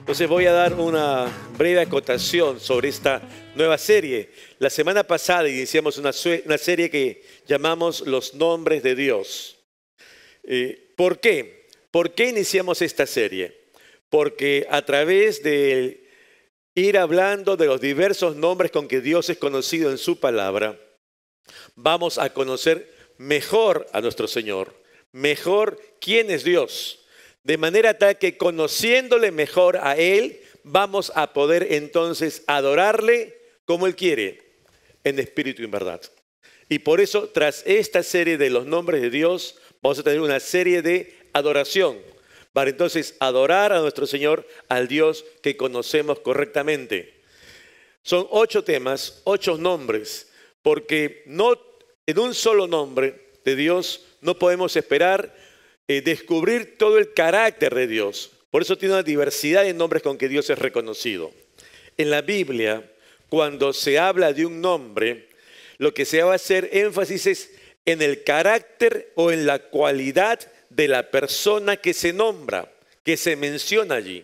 Entonces voy a dar una breve acotación sobre esta nueva serie. La semana pasada iniciamos una serie que llamamos Los Nombres de Dios. ¿Por qué? ¿Por qué iniciamos esta serie? Porque a través de ir hablando de los diversos nombres con que Dios es conocido en su palabra, vamos a conocer mejor a nuestro Señor, mejor quién es Dios. De manera tal que conociéndole mejor a Él, vamos a poder entonces adorarle como Él quiere, en espíritu y en verdad. Y por eso, tras esta serie de los nombres de Dios, vamos a tener una serie de adoración, para entonces adorar a nuestro Señor, al Dios que conocemos correctamente. Son 8 temas, 8 nombres, porque no en un solo nombre de Dios no podemos esperar descubrir todo el carácter de Dios. Por eso tiene una diversidad de nombres con que Dios es reconocido. En la Biblia, cuando se habla de un nombre, lo que se va a hacer énfasis es en el carácter o en la cualidad de la persona que se nombra, que se menciona allí.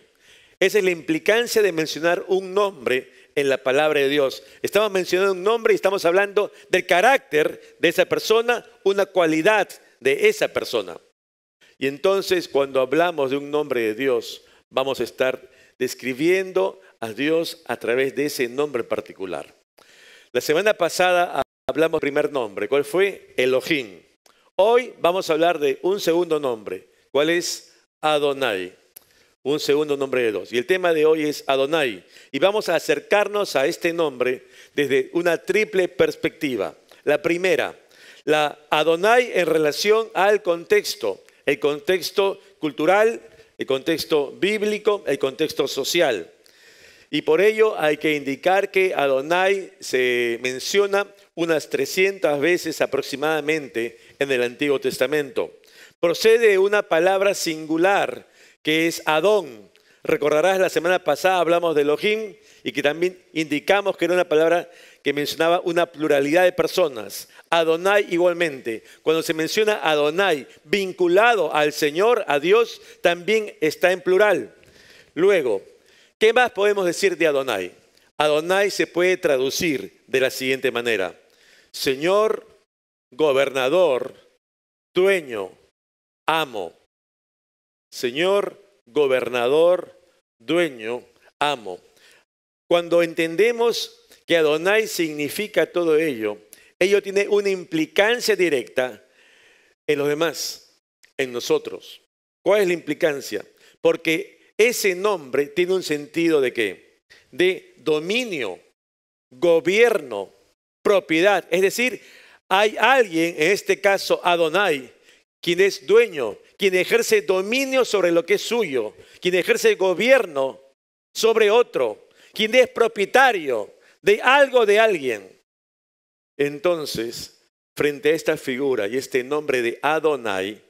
Esa es la implicancia de mencionar un nombre en la palabra de Dios. Estamos mencionando un nombre y estamos hablando del carácter de esa persona, una cualidad de esa persona. Y entonces, cuando hablamos de un nombre de Dios, vamos a estar describiendo a Dios a través de ese nombre particular. La semana pasada hablamos del primer nombre. ¿Cuál fue? Elohim. Hoy vamos a hablar de un segundo nombre. ¿Cuál es? Adonai. Un segundo nombre de Dios. Y el tema de hoy es Adonai. Y vamos a acercarnos a este nombre desde una triple perspectiva. La primera, la Adonai en relación al contexto. El contexto cultural, el contexto bíblico, el contexto social. Y por ello hay que indicar que Adonai se menciona unas 300 veces aproximadamente en el Antiguo Testamento. Procede de una palabra singular que es Adón. Recordarás, la semana pasada hablamos de Elohim y que también indicamos que era una palabra que mencionaba una pluralidad de personas. Adonai igualmente. Cuando se menciona Adonai vinculado al Señor, a Dios, también está en plural. Luego, ¿qué más podemos decir de Adonai? Adonai se puede traducir de la siguiente manera: Señor, gobernador, dueño, amo. Señor, gobernador, dueño, amo. Cuando entendemos que Adonai significa todo ello, ello tiene una implicancia directa en los demás, en nosotros. ¿Cuál es la implicancia? Porque ese nombre tiene un sentido ¿de qué? De dominio, gobierno, propiedad. Es decir, hay alguien, en este caso Adonai, quien es dueño, quien ejerce dominio sobre lo que es suyo, quien ejerce gobierno sobre otro, quien es propietario de algo de alguien. Entonces, frente a esta figura y este nombre de Adonai,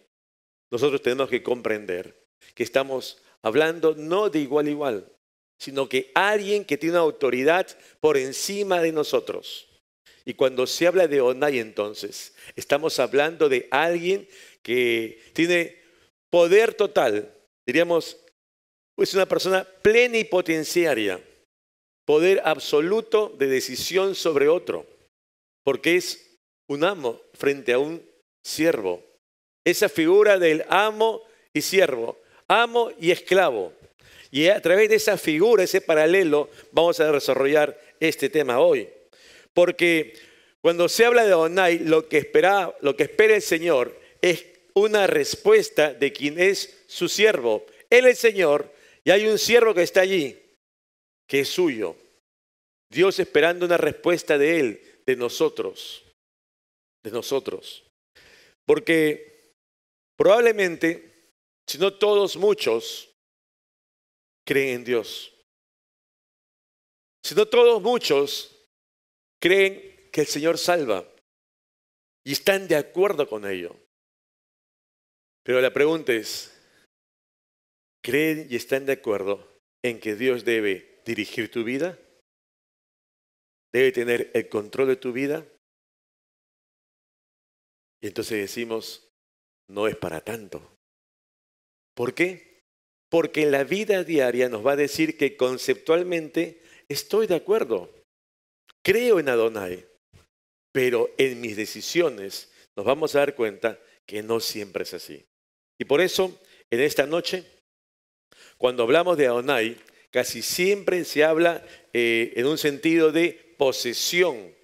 nosotros tenemos que comprender que estamos hablando no de igual a igual, sino que alguien que tiene una autoridad por encima de nosotros. Y cuando se habla de Adonai, entonces, estamos hablando de alguien que tiene poder total, diríamos, es una persona plenipotenciaria, poder absoluto de decisión sobre otro, porque es un amo frente a un siervo. Esa figura del amo y siervo, amo y esclavo. Y a través de esa figura, ese paralelo, vamos a desarrollar este tema hoy. Porque cuando se habla de Adonai, lo que espera el Señor es una respuesta de quien es su siervo. Él es Señor y hay un siervo que está allí, que es suyo. Dios esperando una respuesta de Él, de nosotros. De nosotros. Porque probablemente, si no todos, muchos creen en Dios. Si no todos, muchos creen que el Señor salva y están de acuerdo con ello. Pero la pregunta es, ¿creen y están de acuerdo en que Dios debe dirigir tu vida? ¿Debe tener el control de tu vida? Y entonces decimos, no es para tanto. ¿Por qué? Porque en la vida diaria nos va a decir que conceptualmente estoy de acuerdo, creo en Adonai, pero en mis decisiones nos vamos a dar cuenta que no siempre es así. Y por eso, en esta noche, cuando hablamos de Adonai, casi siempre se habla en un sentido de posesión.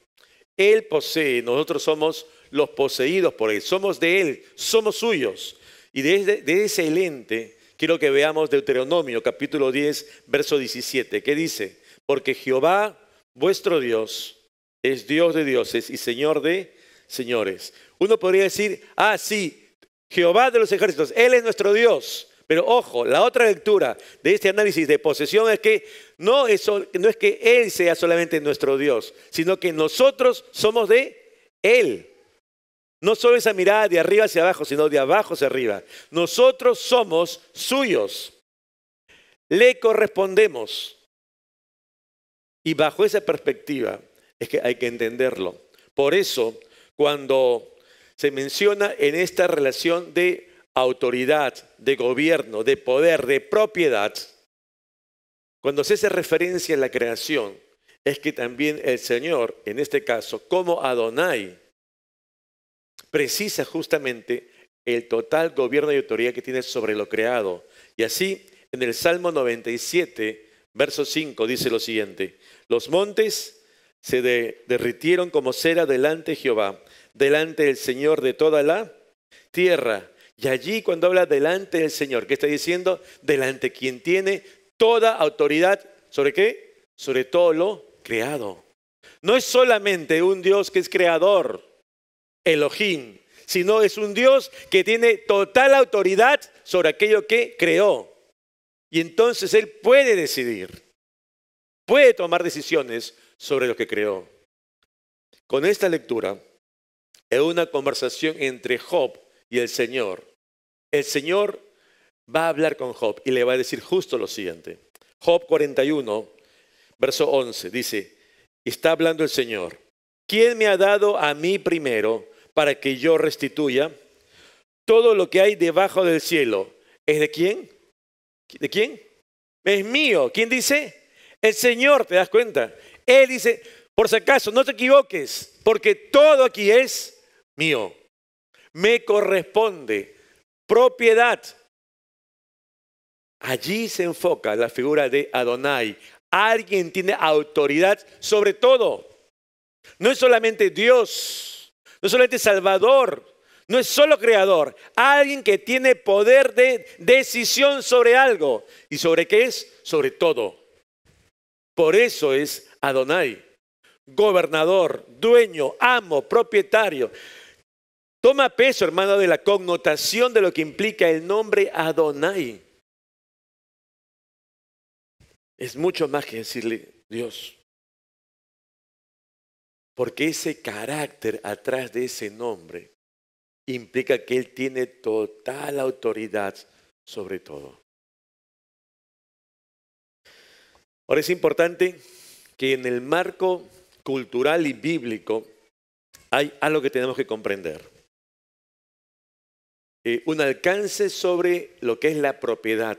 Él posee, nosotros somos los poseídos por Él, somos de Él, somos suyos. Y de ese lente quiero que veamos Deuteronomio capítulo 10, verso 17, que dice, porque Jehová, vuestro Dios, es Dios de dioses y Señor de señores. Uno podría decir, sí, Jehová de los ejércitos, Él es nuestro Dios. Pero ojo, la otra lectura de este análisis de posesión es que no es que Él sea solamente nuestro Dios, sino que nosotros somos de Él. No solo esa mirada de arriba hacia abajo, sino de abajo hacia arriba. Nosotros somos suyos. Le correspondemos. Y bajo esa perspectiva es que hay que entenderlo. Por eso, cuando se menciona en esta relación de autoridad, de gobierno, de poder, de propiedad, cuando se hace referencia a la creación, es que también el Señor, en este caso, como Adonai, precisa justamente el total gobierno y autoridad que tiene sobre lo creado. Y así, en el Salmo 97, verso 5, dice lo siguiente, los montes se derritieron como cera delante de Jehová, delante del Señor de toda la tierra. Y allí cuando habla delante del Señor, ¿qué está diciendo? Delante quien tiene toda autoridad, ¿sobre qué? Sobre todo lo creado. No es solamente un Dios que es creador, Elohim, sino es un Dios que tiene total autoridad sobre aquello que creó. Y entonces Él puede decidir, puede tomar decisiones sobre lo que creó. Con esta lectura, es una conversación entre Job y el Señor va a hablar con Job y le va a decir justo lo siguiente. Job 41, verso 11, dice, está hablando el Señor. ¿Quién me ha dado a mí primero para que yo restituya? Todo lo que hay debajo del cielo, ¿es de quién? ¿De quién? Es mío. ¿Quién dice? El Señor, ¿te das cuenta? Él dice, por si acaso, no te equivoques, porque todo aquí es mío. Me corresponde. Propiedad. Allí se enfoca la figura de Adonai. Alguien tiene autoridad sobre todo. No es solamente Dios, no es solamente Salvador, no es solo creador. Alguien que tiene poder de decisión sobre algo. ¿Y sobre qué es? Sobre todo. Por eso es Adonai. Gobernador, dueño, amo, propietario. Toma peso, hermano, de la connotación de lo que implica el nombre Adonai. Es mucho más que decirle Dios. Porque ese carácter atrás de ese nombre implica que Él tiene total autoridad sobre todo. Ahora es importante que en el marco cultural y bíblico hay algo que tenemos que comprender. Un alcance sobre lo que es la propiedad.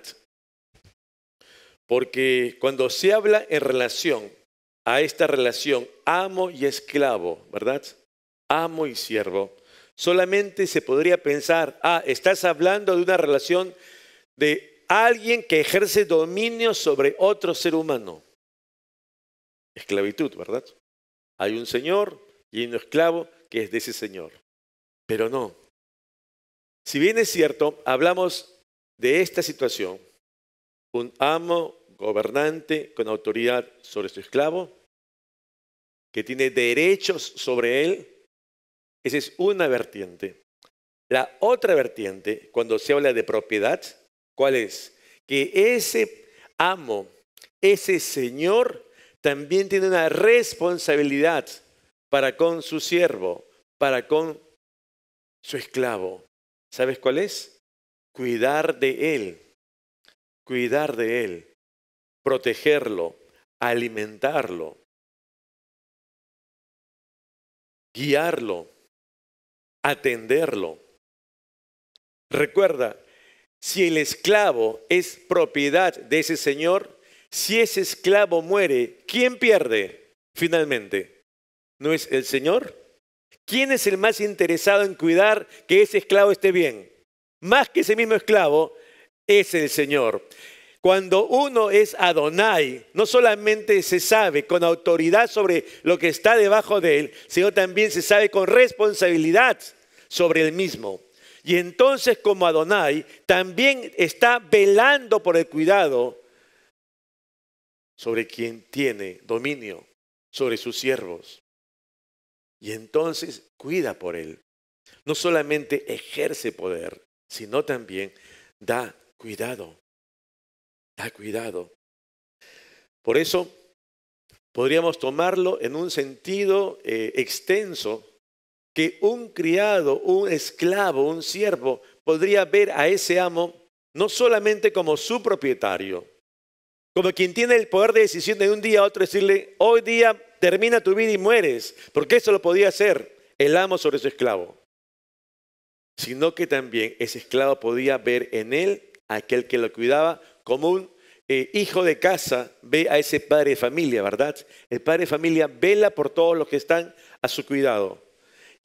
Porque cuando se habla en relación a esta relación amo y esclavo, ¿verdad? Amo y siervo, solamente se podría pensar, estás hablando de una relación de alguien que ejerce dominio sobre otro ser humano. Esclavitud, ¿verdad? Hay un señor y hay un esclavo que es de ese señor. Pero no. Si bien es cierto, hablamos de esta situación, un amo gobernante con autoridad sobre su esclavo, que tiene derechos sobre él, esa es una vertiente. La otra vertiente, cuando se habla de propiedad, ¿cuál es? Que ese amo, ese señor, también tiene una responsabilidad para con su siervo, para con su esclavo. ¿Sabes cuál es? Cuidar de él, protegerlo, alimentarlo, guiarlo, atenderlo. Recuerda, Si el esclavo es propiedad de ese señor, si ese esclavo muere, ¿quién pierde finalmente? ¿No es el señor? ¿Quién es el más interesado en cuidar que ese esclavo esté bien? Más que ese mismo esclavo, es el Señor. Cuando uno es Adonai, no solamente se sabe con autoridad sobre lo que está debajo de él, sino también se sabe con responsabilidad sobre el mismo. Y entonces, como Adonai, también está velando por el cuidado sobre quien tiene dominio, sobre sus siervos. Y entonces cuida por él. No solamente ejerce poder, sino también da cuidado. Da cuidado. Por eso podríamos tomarlo en un sentido extenso, que un criado, un esclavo, un siervo podría ver a ese amo no solamente como su propietario, como quien tiene el poder de decisión de un día a otro decirle, hoy día termina tu vida y mueres, porque eso lo podía hacer el amo sobre su esclavo, sino que también ese esclavo podía ver en él aquel que lo cuidaba como un hijo de casa ve a ese padre de familia, ¿verdad? El padre de familia vela por todos los que están a su cuidado.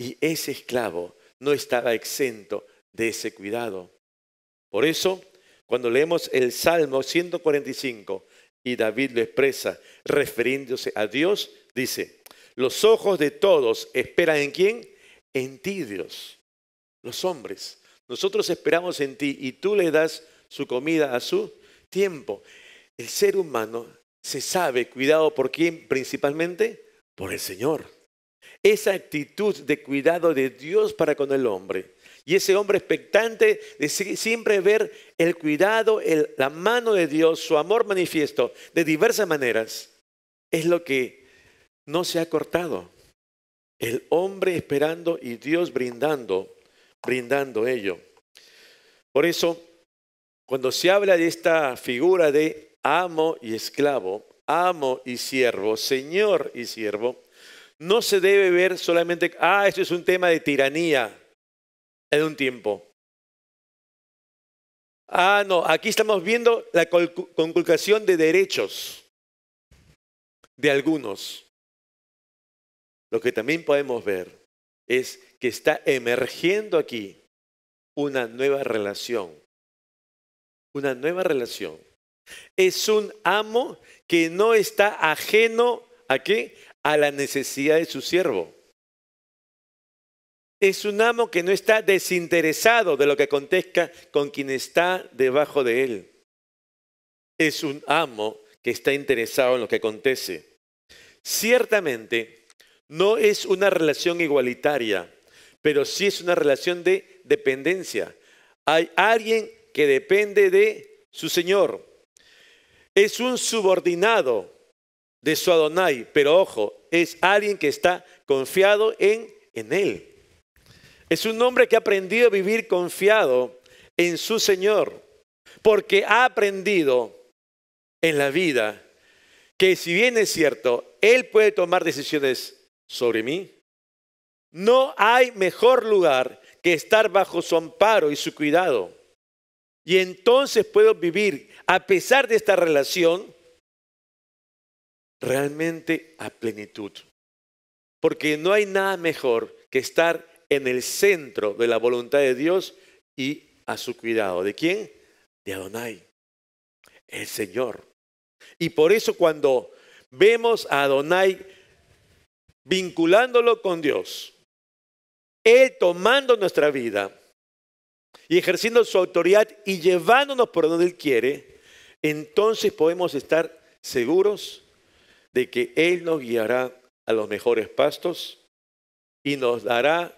Y ese esclavo no estaba exento de ese cuidado. Por eso, cuando leemos el Salmo 145 y David lo expresa refiriéndose a Dios, dice, los ojos de todos esperan ¿en quién? En ti, Dios. Los hombres. Nosotros esperamos en ti y tú le das su comida a su tiempo. El ser humano se sabe cuidado por quién principalmente, por el Señor. Esa actitud de cuidado de Dios para con el hombre. Y ese hombre expectante de siempre ver el cuidado, la mano de Dios, su amor manifiesto de diversas maneras, es lo que no se ha cortado. El hombre esperando y Dios brindando ello. Por eso, cuando se habla de esta figura de amo y esclavo, amo y siervo, señor y siervo, no se debe ver solamente, esto es un tema de tiranía en un tiempo. No, aquí estamos viendo la conculcación de derechos de algunos. Lo que también podemos ver es que está emergiendo aquí una nueva relación. Una nueva relación. Es un amo que no está ajeno ¿a qué? A la necesidad de su siervo. Es un amo que no está desinteresado de lo que acontezca con quien está debajo de él. Es un amo que está interesado en lo que acontece. Ciertamente, no es una relación igualitaria, pero sí es una relación de dependencia. Hay alguien que depende de su Señor. Es un subordinado de su Adonai, pero ojo, es alguien que está confiado en él. Es un hombre que ha aprendido a vivir confiado en su Señor, porque ha aprendido en la vida que si bien es cierto, él puede tomar decisiones sobre mí, no hay mejor lugar que estar bajo su amparo y su cuidado. Y entonces puedo vivir, a pesar de esta relación, realmente a plenitud. Porque no hay nada mejor que estar en el centro de la voluntad de Dios y a su cuidado. ¿De quién? De Adonai, el Señor. Y por eso cuando vemos a Adonai vinculándolo con Dios, Él tomando nuestra vida y ejerciendo su autoridad y llevándonos por donde Él quiere, entonces podemos estar seguros de que Él nos guiará a los mejores pastos y nos dará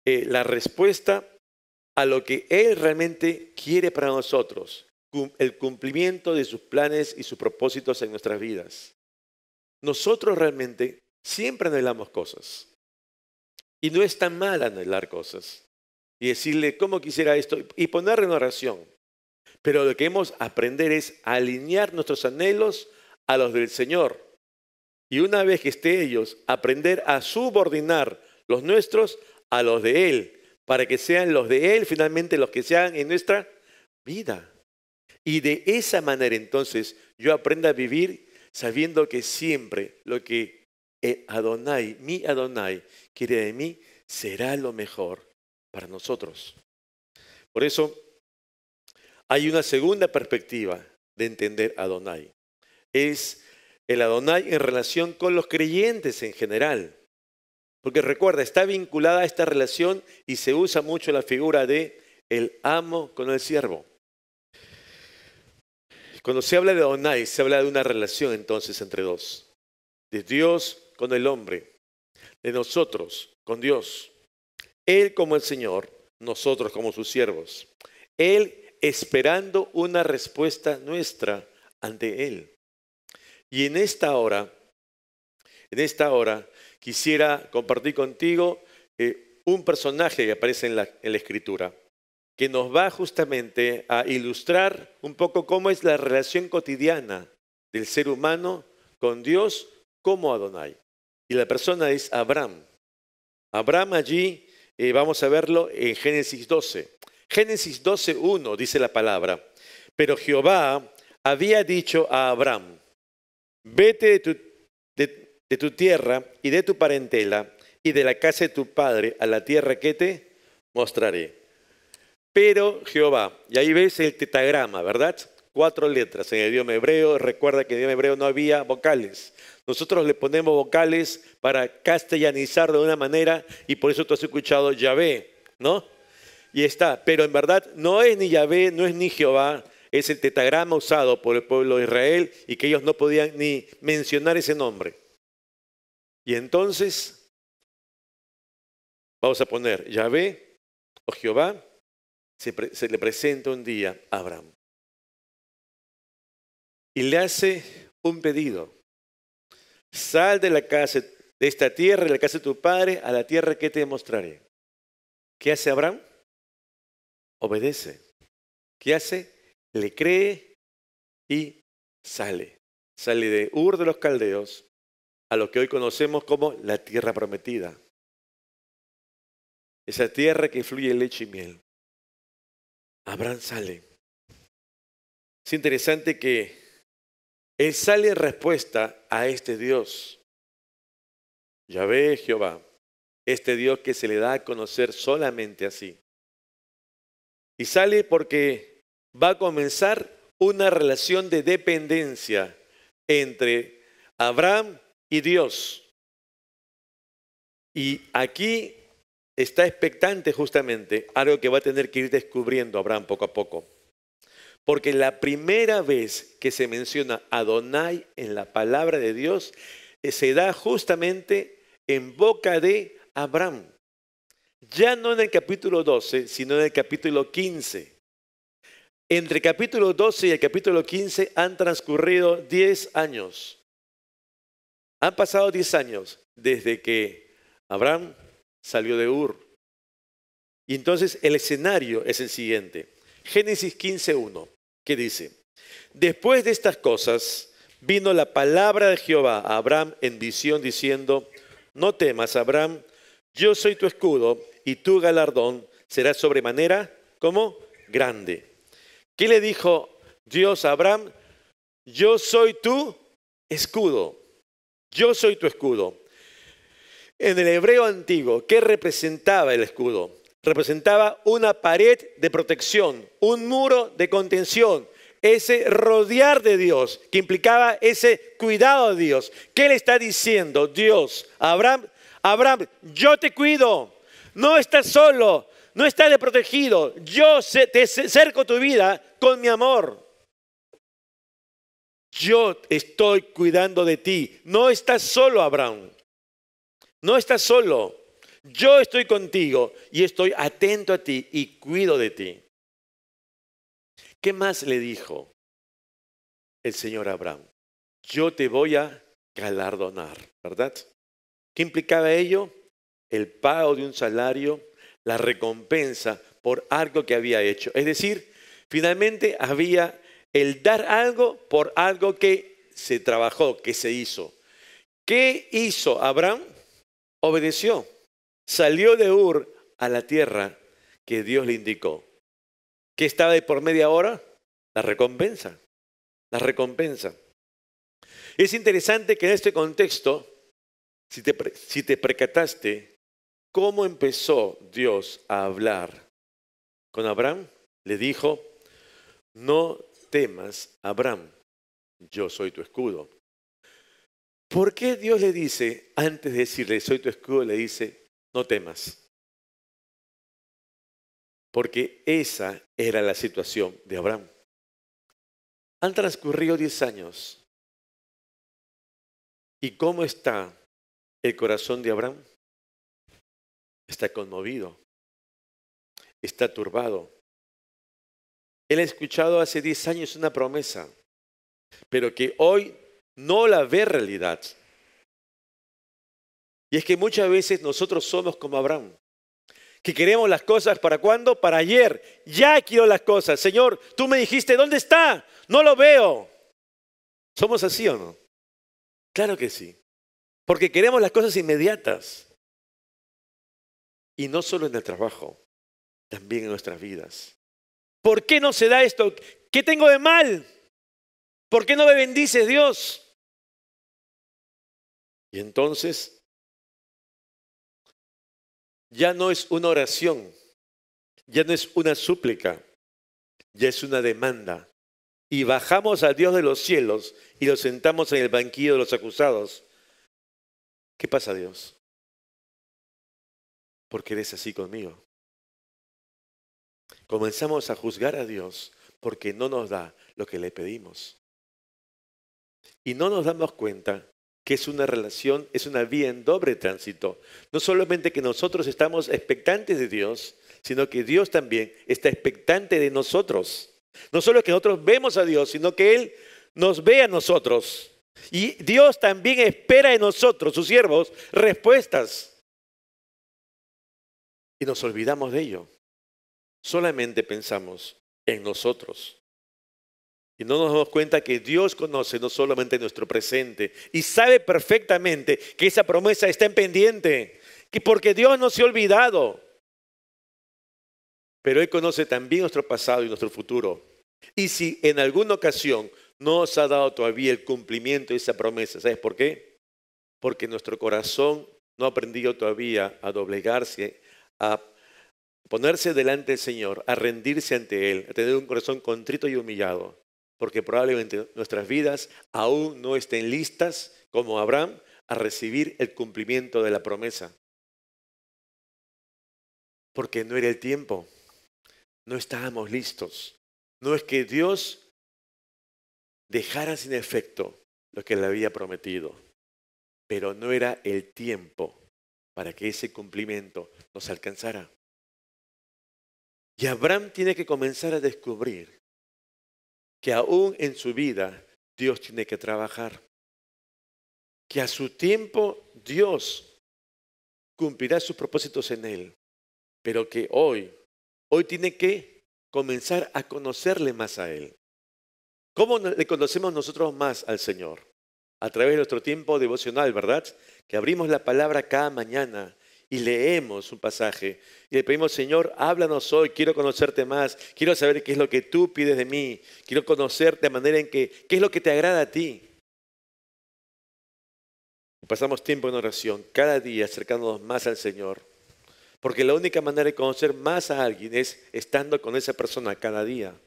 la respuesta a lo que Él realmente quiere para nosotros, el cumplimiento de sus planes y sus propósitos en nuestras vidas. Nosotros realmente siempre anhelamos cosas y no es tan mal anhelar cosas y decirle cómo quisiera esto y ponerle en oración. Pero lo que hemos de aprender es alinear nuestros anhelos a los del Señor. Y una vez que esté ellos, aprender a subordinar los nuestros a los de Él, para que sean los de Él finalmente los que sean en nuestra vida. Y de esa manera entonces yo aprendo a vivir sabiendo que siempre lo que Adonai, mi Adonai, quiere de mí, será lo mejor para nosotros. Por eso hay una segunda perspectiva de entender Adonai. Es el Adonai en relación con los creyentes en general. Porque recuerda, está vinculada a esta relación y se usa mucho la figura de el amo con el siervo. Cuando se habla de Adonai, se habla de una relación entonces entre dos. De Dios con el hombre, de nosotros con Dios. Él como el Señor, nosotros como sus siervos. Él esperando una respuesta nuestra ante Él. Y en esta hora quisiera compartir contigo un personaje que aparece en la Escritura, que nos va justamente a ilustrar un poco cómo es la relación cotidiana del ser humano con Dios como Adonai. Y la persona es Abraham. Abraham allí, vamos a verlo en Génesis 12. Génesis 12:1 dice la palabra: pero Jehová había dicho a Abraham: vete de tu tierra y de tu parentela y de la casa de tu padre a la tierra que te mostraré. Pero Jehová, y ahí ves el tetagrama, ¿verdad? 4 letras en el idioma hebreo. Recuerda que en el idioma hebreo no había vocales. Nosotros le ponemos vocales para castellanizar de una manera y por eso tú has escuchado Yahvé, ¿no? Y está, pero en verdad no es ni Yahvé, no es ni Jehová, es el tetagrama usado por el pueblo de Israel y que ellos no podían ni mencionar ese nombre. Y entonces vamos a poner Yahvé o Jehová, se le presenta un día a Abraham y le hace un pedido: sal de la casa, de esta tierra, de la casa de tu padre, a la tierra que te mostraré. ¿Qué hace Abraham? Obedece. ¿Qué hace? Le cree y sale. Sale de Ur de los Caldeos a lo que hoy conocemos como la tierra prometida. Esa tierra que fluye leche y miel. Abraham sale. Es interesante que él sale en respuesta a este Dios. Yahvé, Jehová, este Dios que se le da a conocer solamente así. Y sale porque va a comenzar una relación de dependencia entre Abraham y Dios. Y aquí está expectante justamente algo que va a tener que ir descubriendo Abraham poco a poco. Porque la primera vez que se menciona Adonai en la palabra de Dios se da justamente en boca de Abraham. Ya no en el capítulo 12, sino en el capítulo 15. Entre el capítulo 12 y el capítulo 15 han transcurrido 10 años. Han pasado 10 años desde que Abraham salió de Ur. Y entonces el escenario es el siguiente. Génesis 15:1, que dice: después de estas cosas vino la palabra de Jehová a Abraham en visión diciendo: no temas, Abraham, yo soy tu escudo y tu galardón será sobremanera como grande. ¿Qué le dijo Dios a Abraham? Yo soy tu escudo. Yo soy tu escudo. En el hebreo antiguo, ¿qué representaba el escudo? Representaba una pared de protección, un muro de contención, ese rodear de Dios, que implicaba ese cuidado de Dios. ¿Qué le está diciendo Dios a Abraham? Abraham, yo te cuido, no estás solo, no estás desprotegido, yo te cerco tu vida con mi amor. Yo estoy cuidando de ti, no estás solo, Abraham, no estás solo. Yo estoy contigo y estoy atento a ti y cuido de ti. ¿Qué más le dijo el Señor a Abraham? Yo te voy a galardonar, ¿verdad? ¿Qué implicaba ello? El pago de un salario, la recompensa por algo que había hecho. Es decir, finalmente había el dar algo por algo que se trabajó, que se hizo. ¿Qué hizo Abraham? Obedeció. Salió de Ur a la tierra que Dios le indicó. ¿Qué estaba de por media hora? La recompensa. La recompensa. Es interesante que en este contexto, si te percataste, cómo empezó Dios a hablar con Abraham, le dijo, no temas, Abraham, yo soy tu escudo. ¿Por qué Dios le dice, antes de decirle, soy tu escudo, le dice, no temas? Porque esa era la situación de Abraham. Han transcurrido 10 años. ¿Y cómo está el corazón de Abraham? Está conmovido, está turbado. Él ha escuchado hace 10 años una promesa, pero que hoy no la ve realidad. Y es que muchas veces nosotros somos como Abraham, que queremos las cosas ¿para cuándo? Para ayer. Ya quiero las cosas. Señor, tú me dijiste, ¿dónde está? No lo veo. ¿Somos así o no? Claro que sí. Porque queremos las cosas inmediatas. Y no solo en el trabajo, también en nuestras vidas. ¿Por qué no se da esto? ¿Qué tengo de mal? ¿Por qué no me bendices, Dios? Y entonces, ya no es una oración, ya no es una súplica, ya es una demanda. Y bajamos al Dios de los cielos y lo sentamos en el banquillo de los acusados. ¿Qué pasa, Dios? Porque eres así conmigo. Comenzamos a juzgar a Dios porque no nos da lo que le pedimos. Y no nos damos cuenta que es una relación, es una vía en doble tránsito. No solamente que nosotros estamos expectantes de Dios, sino que Dios también está expectante de nosotros. No solo que nosotros vemos a Dios, sino que Él nos ve a nosotros. Y Dios también espera de nosotros, sus siervos, respuestas. Y nos olvidamos de ello. Solamente pensamos en nosotros. Y no nos damos cuenta que Dios conoce no solamente nuestro presente y sabe perfectamente que esa promesa está en pendiente, que porque Dios no se ha olvidado. Pero Él conoce también nuestro pasado y nuestro futuro. Y si en alguna ocasión no nos ha dado todavía el cumplimiento de esa promesa, ¿sabes por qué? Porque nuestro corazón no ha aprendido todavía a doblegarse, a ponerse delante del Señor, a rendirse ante Él, a tener un corazón contrito y humillado. Porque probablemente nuestras vidas aún no estén listas, como Abraham, a recibir el cumplimiento de la promesa. Porque no era el tiempo, no estábamos listos. No es que Dios dejara sin efecto lo que le había prometido, pero no era el tiempo para que ese cumplimiento nos alcanzara. Y Abraham tiene que comenzar a descubrir que aún en su vida Dios tiene que trabajar. Que a su tiempo Dios cumplirá sus propósitos en él. Pero que hoy tiene que comenzar a conocerle más a Él. ¿Cómo le conocemos nosotros más al Señor? A través de nuestro tiempo devocional, ¿verdad? Que abrimos la palabra cada mañana y leemos un pasaje y le pedimos, Señor, háblanos hoy, quiero conocerte más, quiero saber qué es lo que tú pides de mí, quiero conocerte de manera en que, qué es lo que te agrada a ti. Pasamos tiempo en oración, cada día acercándonos más al Señor. Porque la única manera de conocer más a alguien es estando con esa persona cada día.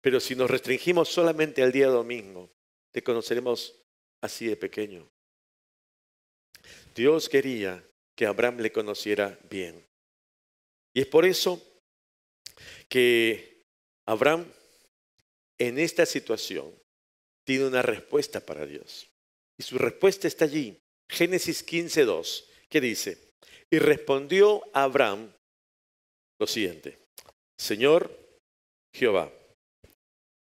Pero si nos restringimos solamente al día domingo, te conoceremos así de pequeño. Dios quería que Abraham le conociera bien. Y es por eso que Abraham en esta situación tiene una respuesta para Dios. Y su respuesta está allí. Génesis 15:2, que dice, y respondió Abraham lo siguiente, Señor Jehová,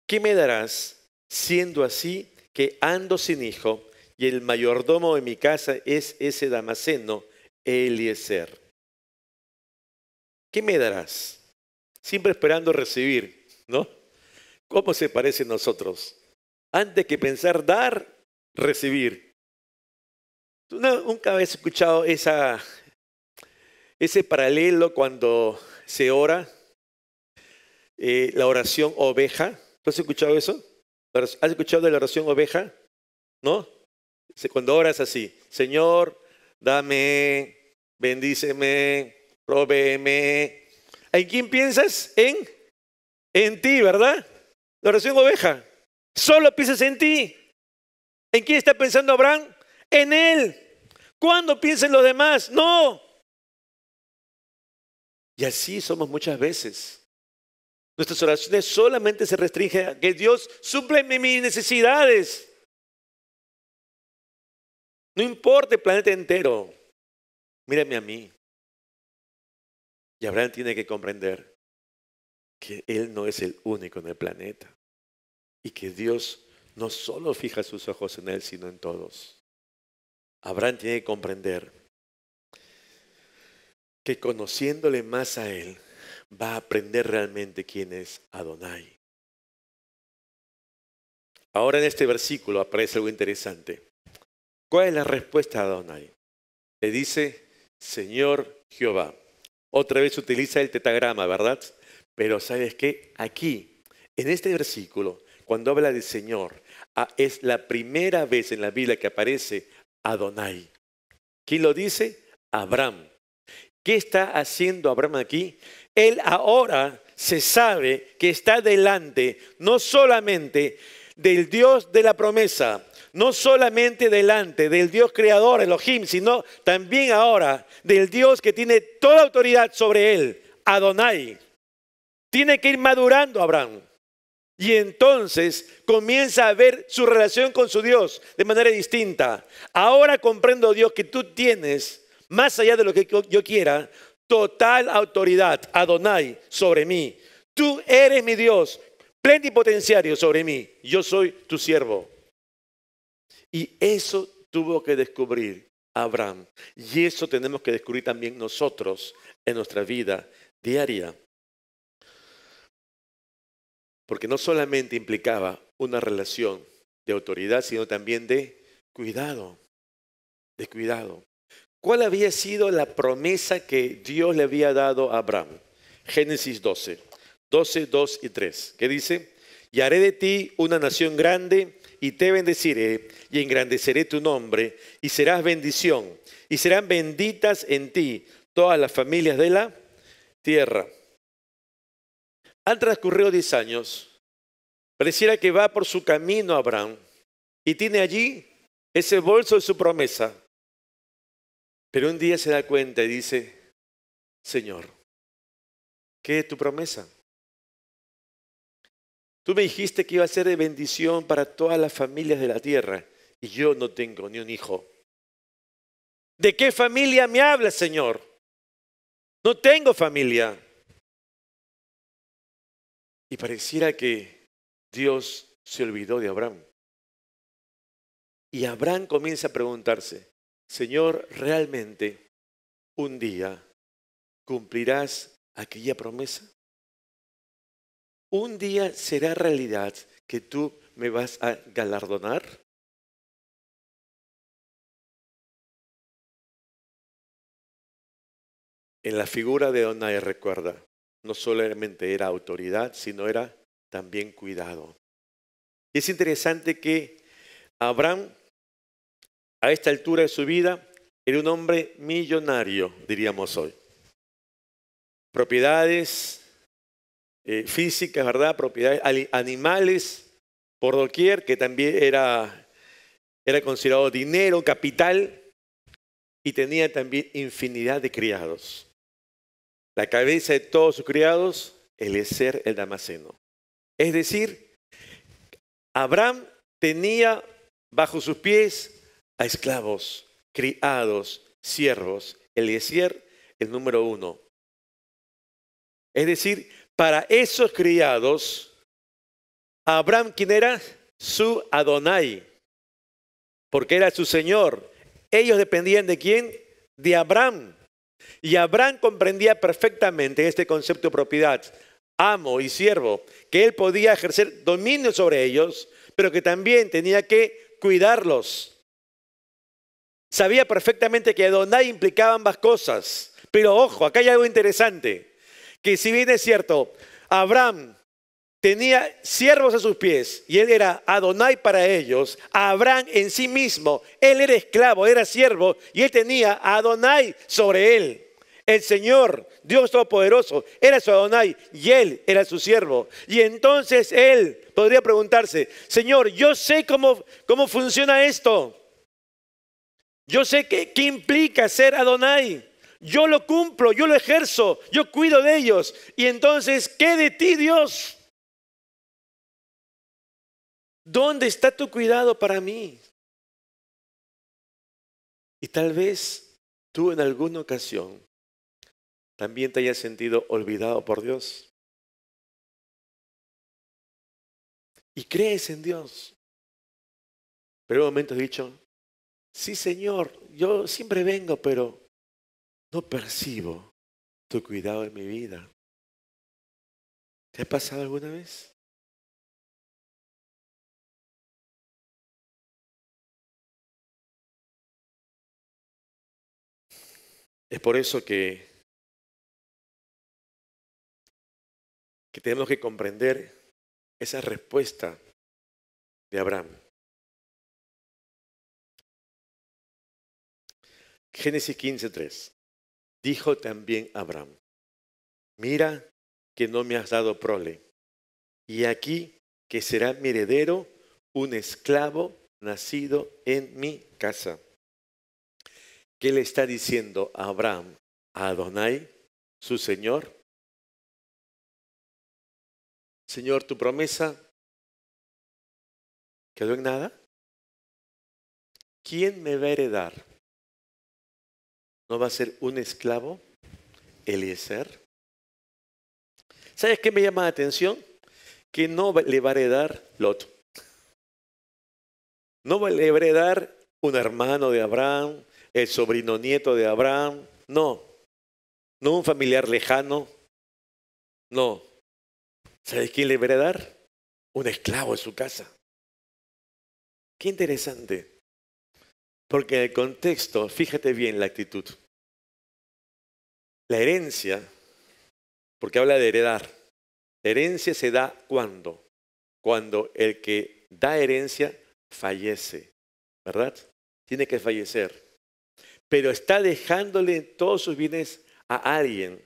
¿qué me darás siendo así que ando sin hijo y el mayordomo de mi casa es ese Damaseno, Eliezer? ¿Qué me darás? Siempre esperando recibir, ¿no? ¿Cómo se parece a nosotros? Antes que pensar dar, recibir. ¿Tú nunca habías escuchado ese paralelo cuando se ora? la oración oveja. ¿Tú has escuchado eso? ¿Has escuchado de la oración oveja? ¿No? Cuando oras así, Señor, dame, bendíceme, provéeme. ¿En quién piensas? En ti, ¿verdad? La oración oveja. Solo piensas en ti. ¿En quién está pensando Abraham? En él. ¿Cuándo piensa en los demás? No. Y así somos muchas veces. Nuestras oraciones solamente se restringen a que Dios suple mis necesidades. No importa el planeta entero. Mírame a mí. Y Abraham tiene que comprender que él no es el único en el planeta. Y que Dios no solo fija sus ojos en él, sino en todos. Abraham tiene que comprender que conociéndole más a él, va a aprender realmente quién es Adonai. Ahora en este versículo aparece algo interesante. ¿Cuál es la respuesta a Adonai? Le dice, Señor Jehová. Otra vez utiliza el tetagrama, ¿verdad? Pero ¿sabes qué? Aquí, en este versículo, cuando habla de Señor, es la primera vez en la Biblia que aparece Adonai. ¿Quién lo dice? Abraham. ¿Qué está haciendo Abraham aquí? Él ahora se sabe que está delante no solamente del Dios de la promesa, no solamente delante del Dios creador, Elohim, sino también ahora del Dios que tiene toda autoridad sobre él, Adonai. Tiene que ir madurando Abraham. Y entonces comienza a ver su relación con su Dios de manera distinta. Ahora comprendo, Dios, que tú tienes, más allá de lo que yo quiera, total autoridad, Adonai, sobre mí. Tú eres mi Dios, plenipotenciario sobre mí. Yo soy tu siervo. Y eso tuvo que descubrir Abraham. Y eso tenemos que descubrir también nosotros en nuestra vida diaria. Porque no solamente implicaba una relación de autoridad, sino también de cuidado. De cuidado. ¿Cuál había sido la promesa que Dios le había dado a Abraham? Génesis 12, 2 y 3. ¿Qué dice? Y haré de ti una nación grande y te bendeciré y engrandeceré tu nombre y serás bendición y serán benditas en ti todas las familias de la tierra. Han transcurrido 10 años. Pareciera que va por su camino Abraham y tiene allí ese bolso de su promesa. Pero un día se da cuenta y dice, Señor, ¿qué es tu promesa? Tú me dijiste que iba a ser de bendición para todas las familias de la tierra y yo no tengo ni un hijo. ¿De qué familia me hablas, Señor? No tengo familia. Y pareciera que Dios se olvidó de Abraham. Y Abraham comienza a preguntarse, Señor, ¿realmente un día cumplirás aquella promesa? ¿Un día será realidad que tú me vas a galardonar? En la figura de Adonai, recuerda, no solamente era autoridad, sino era también cuidado. Y es interesante que Abraham, a esta altura de su vida, era un hombre millonario, diríamos hoy. Propiedades físicas, ¿verdad? Propiedades animales por doquier, que también era considerado dinero, capital, y tenía también infinidad de criados. La cabeza de todos sus criados, Eliezer el Damaseno. Es decir, Abraham tenía bajo sus pies a esclavos, criados, siervos. Eliezer, el número 1. Es decir, para esos criados, Abraham, ¿quién era? Su Adonai, porque era su Señor. Ellos dependían ¿de quién? De Abraham. Y Abraham comprendía perfectamente este concepto de propiedad, amo y siervo, que él podía ejercer dominio sobre ellos, pero que también tenía que cuidarlos. Sabía perfectamente que Adonai implicaba ambas cosas. Pero ojo, acá hay algo interesante, que si bien es cierto, Abraham tenía siervos a sus pies y él era Adonai para ellos. Abraham en sí mismo, él era esclavo, era siervo y él tenía a Adonai sobre él. El Señor, Dios Todopoderoso, era su Adonai y él era su siervo. Y entonces él podría preguntarse, Señor, yo sé cómo funciona esto. Yo sé qué implica ser Adonai. Yo lo cumplo, yo lo ejerzo, yo cuido de ellos. Y entonces, ¿qué de ti, Dios? ¿Dónde está tu cuidado para mí? Y tal vez tú en alguna ocasión también te hayas sentido olvidado por Dios. Y crees en Dios. Pero en un momento has dicho, sí Señor, yo siempre vengo, pero no percibo tu cuidado en mi vida. ¿Te ha pasado alguna vez? Es por eso que tenemos que comprender esa respuesta de Abraham. Génesis 15:3. Dijo también Abraham, mira que no me has dado prole, y aquí que será mi heredero un esclavo nacido en mi casa. ¿Qué le está diciendo a Abraham a Adonai, su Señor? Señor, tu promesa quedó en nada. ¿Quién me va a heredar? ¿No va a ser un esclavo, Eliezer? ¿Sabes qué me llama la atención? Que no le va a heredar Lot. No le va a heredar un hermano de Abraham, el sobrino nieto de Abraham. No, no un familiar lejano. No. ¿Sabes quién le va a heredar? Un esclavo en su casa. Qué interesante. Porque en el contexto, fíjate bien la actitud. La herencia, porque habla de heredar. La herencia se da ¿cuándo? Cuando el que da herencia fallece, ¿verdad? Tiene que fallecer. Pero está dejándole todos sus bienes a alguien.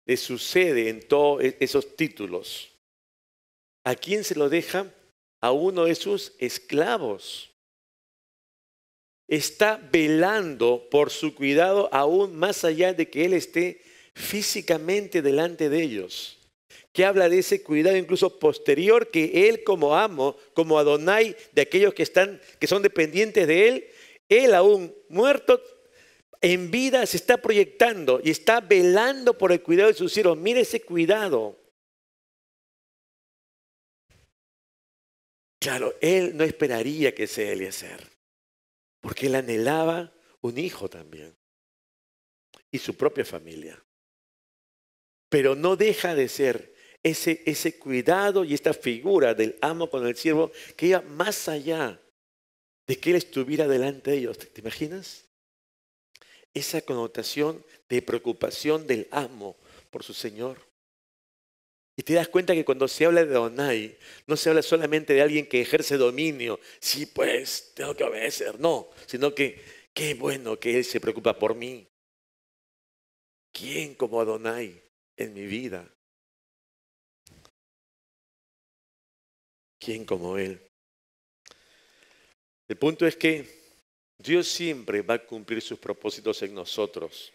Le sucede en todos esos títulos. ¿A quién se lo deja? A uno de sus esclavos. Está velando por su cuidado aún más allá de que él esté físicamente delante de ellos. Que habla de ese cuidado incluso posterior que él como amo, como Adonai de aquellos que son dependientes de él aún muerto en vida se está proyectando y está velando por el cuidado de sus hijos. Mire ese cuidado. Claro, él no esperaría que sea Eliezer, porque él anhelaba un hijo también y su propia familia. Pero no deja de ser ese cuidado y esta figura del amo con el siervo que iba más allá de que él estuviera delante de ellos. ¿Te imaginas? Esa connotación de preocupación del amo por su Señor. Y te das cuenta que cuando se habla de Adonai, no se habla solamente de alguien que ejerce dominio. Sí, pues, tengo que obedecer. No, sino que qué bueno que Él se preocupa por mí. ¿Quién como Adonai en mi vida? ¿Quién como Él? El punto es que Dios siempre va a cumplir sus propósitos en nosotros.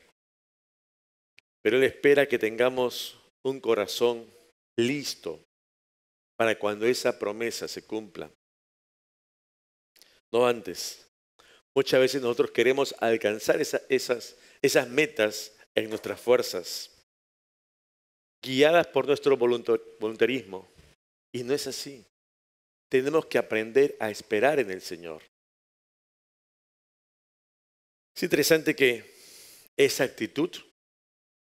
Pero Él espera que tengamos un corazón listo para cuando esa promesa se cumpla. No antes. Muchas veces nosotros queremos alcanzar esas metas en nuestras fuerzas, guiadas por nuestro voluntarismo. Y no es así. Tenemos que aprender a esperar en el Señor. Es interesante que esa actitud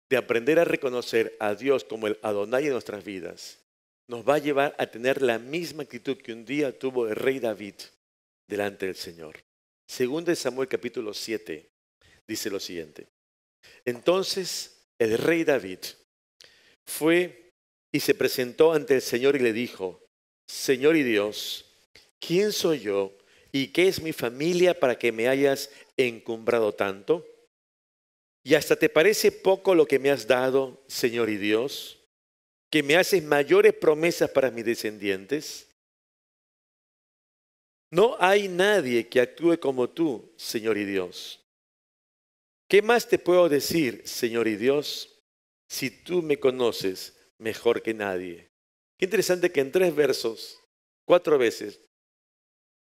de aprender a reconocer a Dios como el Adonai en nuestras vidas nos va a llevar a tener la misma actitud que un día tuvo el rey David delante del Señor. Según de Samuel capítulo 7 dice lo siguiente. Entonces el rey David fue y se presentó ante el Señor y le dijo, Señor y Dios, ¿quién soy yo y qué es mi familia para que me hayas encumbrado tanto? ¿Y hasta te parece poco lo que me has dado, Señor y Dios, que me haces mayores promesas para mis descendientes? No hay nadie que actúe como tú, Señor y Dios. ¿Qué más te puedo decir, Señor y Dios, si tú me conoces mejor que nadie? Qué interesante que en 3 versos, 4 veces,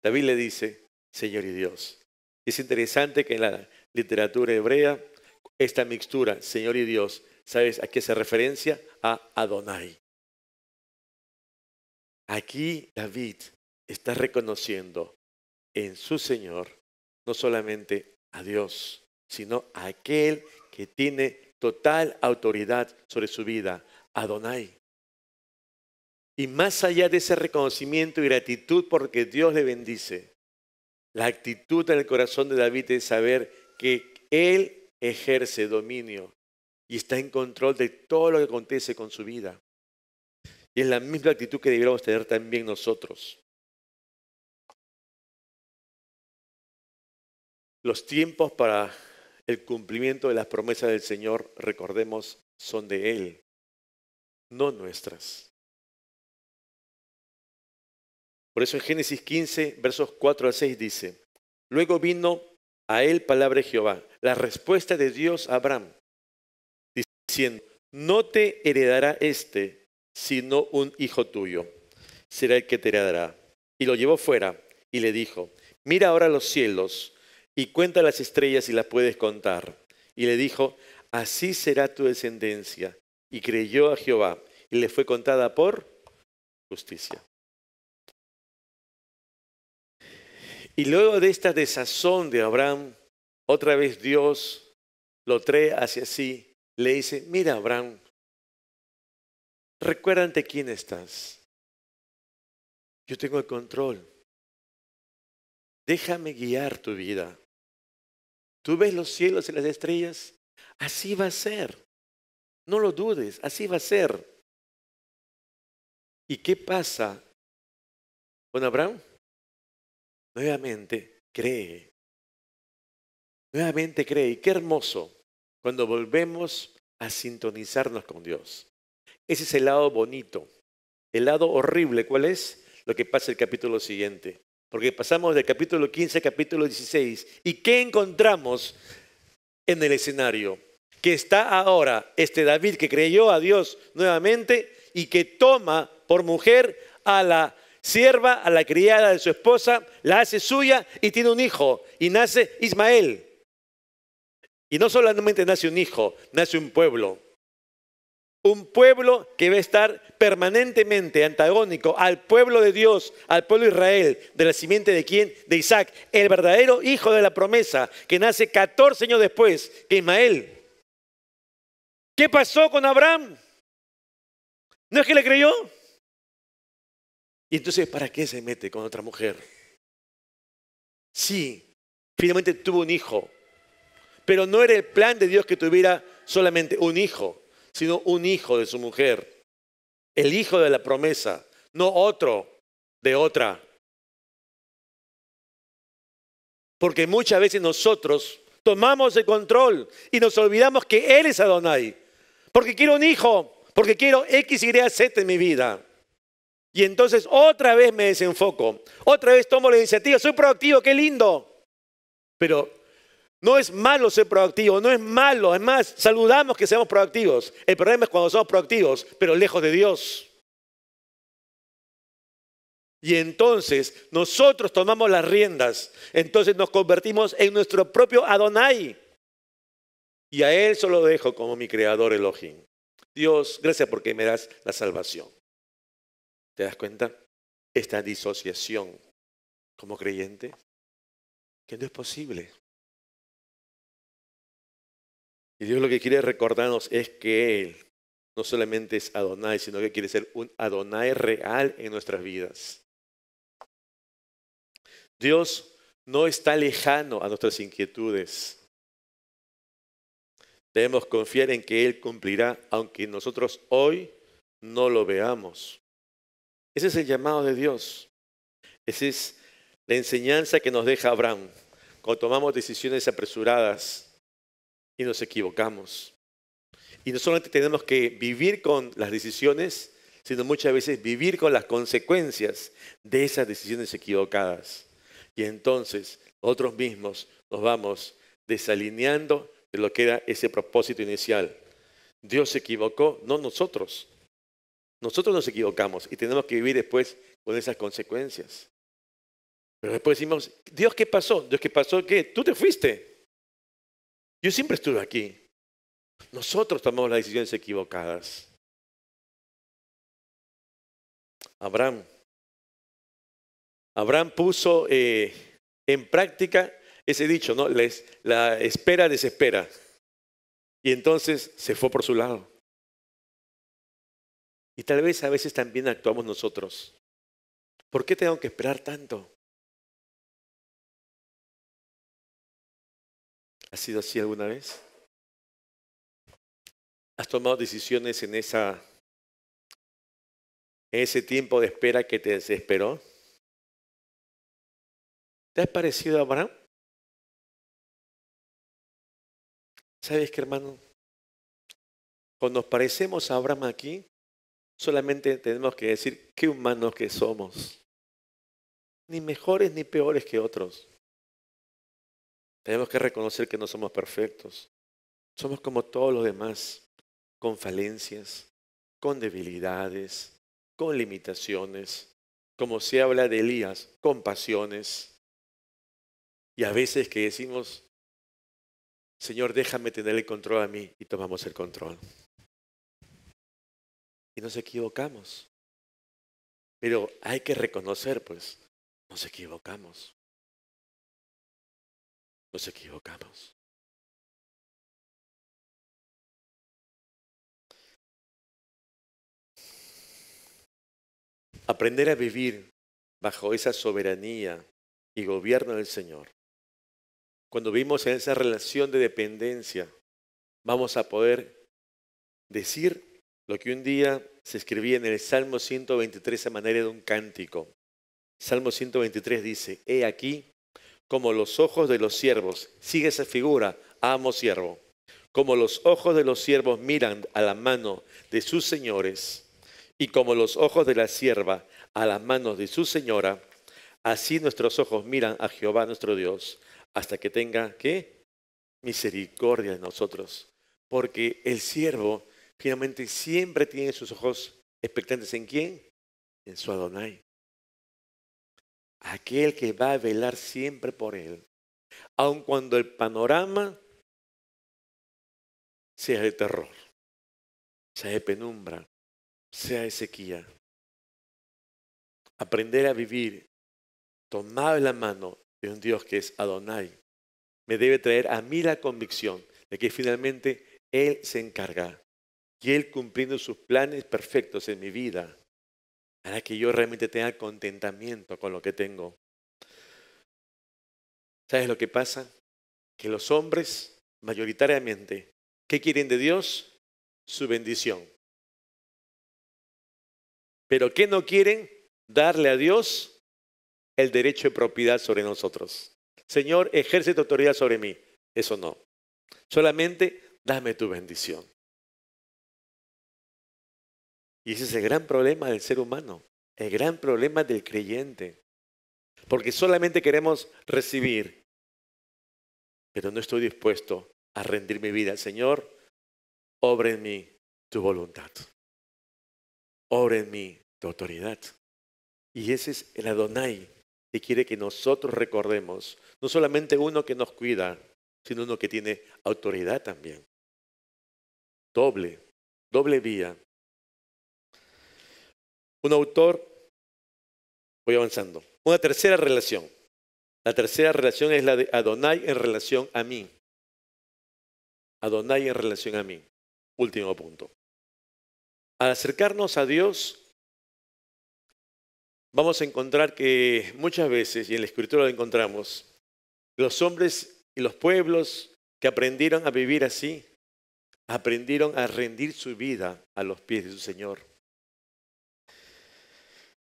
David le dice, Señor y Dios. Es interesante que en la literatura hebrea, esta mixtura, Señor y Dios, ¿sabes a qué hace referencia? A Adonai. Aquí David está reconociendo en su Señor no solamente a Dios, sino a aquel que tiene total autoridad sobre su vida, Adonai. Y más allá de ese reconocimiento y gratitud porque Dios le bendice, la actitud en el corazón de David es saber que él ejerce dominio y está en control de todo lo que acontece con su vida. Y es la misma actitud que deberíamos tener también nosotros. Los tiempos para el cumplimiento de las promesas del Señor, recordemos, son de Él, no nuestras. Por eso en Génesis 15, versos 4 al 6 dice, luego vino a él palabra de Jehová, la respuesta de Dios a Abraham, diciendo, no te heredará sino un hijo tuyo, será el que te heredará. Y lo llevó fuera y le dijo, mira ahora los cielos y cuenta las estrellas si las puedes contar. Y le dijo, así será tu descendencia. Y creyó a Jehová y le fue contada por justicia. Y luego de esta desazón de Abraham, otra vez Dios lo trae hacia sí. Le dice, mira Abraham, recuerda ante quién estás. Yo tengo el control. Déjame guiar tu vida. ¿Tú ves los cielos y las estrellas? Así va a ser. No lo dudes, así va a ser. ¿Y qué pasa con Abraham? Nuevamente cree. Nuevamente cree. Y qué hermoso cuando volvemos a sintonizarnos con Dios. Ese es el lado bonito. El lado horrible, ¿cuál es? Lo que pasa en el capítulo siguiente. Porque pasamos del capítulo 15 al capítulo 16. ¿Y qué encontramos en el escenario? Que está ahora David que creyó a Dios nuevamente y que toma por mujer a la sierva, a la criada de su esposa, la hace suya y tiene un hijo. Y nace Ismael. Y no solamente nace un hijo, nace un pueblo. Un pueblo que va a estar permanentemente antagónico al pueblo de Dios, al pueblo de Israel, de la simiente de quién? De Isaac, el verdadero hijo de la promesa, que nace 14 años después que Ismael. ¿Qué pasó con Abraham? ¿No es que le creyó? Y entonces, ¿para qué se mete con otra mujer? Sí, finalmente tuvo un hijo, pero no era el plan de Dios que tuviera solamente un hijo, sino un hijo de su mujer, el hijo de la promesa, no otro de otra. Porque muchas veces nosotros tomamos el control y nos olvidamos que Él es Adonai. Porque quiero un hijo, porque quiero X, Y, Z en mi vida. Y entonces otra vez me desenfoco, otra vez tomo la iniciativa, soy proactivo, qué lindo. Pero no es malo ser proactivo, no es malo. Es más, saludamos que seamos proactivos. El problema es cuando somos proactivos, pero lejos de Dios. Y entonces nosotros tomamos las riendas. Entonces nos convertimos en nuestro propio Adonai. Y a Él solo dejo como mi creador Elohim. Dios, gracias porque me das la salvación. ¿Te das cuenta? Esta disociación como creyente, que no es posible. Y Dios lo que quiere recordarnos es que Él no solamente es Adonai, sino que quiere ser un Adonai real en nuestras vidas. Dios no está lejano a nuestras inquietudes. Debemos confiar en que Él cumplirá, aunque nosotros hoy no lo veamos. Ese es el llamado de Dios. Esa es la enseñanza que nos deja Abraham cuando tomamos decisiones apresuradas y nos equivocamos. Y no solamente tenemos que vivir con las decisiones, sino muchas veces vivir con las consecuencias de esas decisiones equivocadas. Y entonces nosotros mismos nos vamos desalineando de lo que era ese propósito inicial. Dios se equivocó, no nosotros. Nosotros nos equivocamos y tenemos que vivir después con esas consecuencias. Pero después decimos, Dios, ¿qué pasó? Dios, ¿qué pasó? ¿Qué? Tú te fuiste. Yo siempre estuve aquí. Nosotros tomamos las decisiones equivocadas. Abraham puso en práctica ese dicho, ¿no? La espera desespera. Y entonces se fue por su lado. Y tal vez a veces también actuamos nosotros. ¿Por qué tengo que esperar tanto? ¿Ha sido así alguna vez? ¿Has tomado decisiones en ese tiempo de espera que te desesperó? ¿Te has parecido a Abraham? ¿Sabes qué, hermano? Cuando nos parecemos a Abraham aquí, solamente tenemos que decir qué humanos que somos. Ni mejores ni peores que otros. Tenemos que reconocer que no somos perfectos. Somos como todos los demás, con falencias, con debilidades, con limitaciones. Como se habla de Elías, con pasiones. Y a veces que decimos, Señor, déjame tener el control a mí, y tomamos el control. Y nos equivocamos. Pero hay que reconocer, pues, nos equivocamos. Nos equivocamos. Aprender a vivir bajo esa soberanía y gobierno del Señor. Cuando vivimos en esa relación de dependencia, vamos a poder decir lo que un día se escribía en el Salmo 123 a manera de un cántico. Salmo 123 dice, he aquí como los ojos de los siervos, sigue esa figura, amo siervo, como los ojos de los siervos miran a la mano de sus señores y como los ojos de la sierva a las manos de su señora, así nuestros ojos miran a Jehová nuestro Dios hasta que tenga, ¿qué? Misericordia de nosotros. Porque el siervo finalmente siempre tiene sus ojos expectantes ¿en quién? En su Adonai. Aquel que va a velar siempre por él. Aun cuando el panorama sea de terror, sea de penumbra, sea de sequía. Aprender a vivir tomado en la mano de un Dios que es Adonai me debe traer a mí la convicción de que finalmente Él se encarga y Él cumpliendo sus planes perfectos en mi vida hará que yo realmente tenga contentamiento con lo que tengo. ¿Sabes lo que pasa? Que los hombres mayoritariamente, ¿qué quieren de Dios? Su bendición. Pero ¿qué no quieren? Darle a Dios el derecho de propiedad sobre nosotros. Señor, ejerce tu autoridad sobre mí. Eso no. Solamente dame tu bendición. Y ese es el gran problema del ser humano. El gran problema del creyente. Porque solamente queremos recibir, pero no estoy dispuesto a rendir mi vida. Señor, obra en mí tu voluntad. Obra en mí tu autoridad. Y ese es el Adonai que quiere que nosotros recordemos. No solamente uno que nos cuida, sino uno que tiene autoridad también. Doble vía. Un autor, voy avanzando. Una tercera relación. La tercera relación es la de Adonai en relación a mí. Adonai en relación a mí. Último punto. Al acercarnos a Dios, vamos a encontrar que muchas veces, y en la Escritura lo encontramos, los hombres y los pueblos que aprendieron a vivir así, aprendieron a rendir su vida a los pies de su Señor.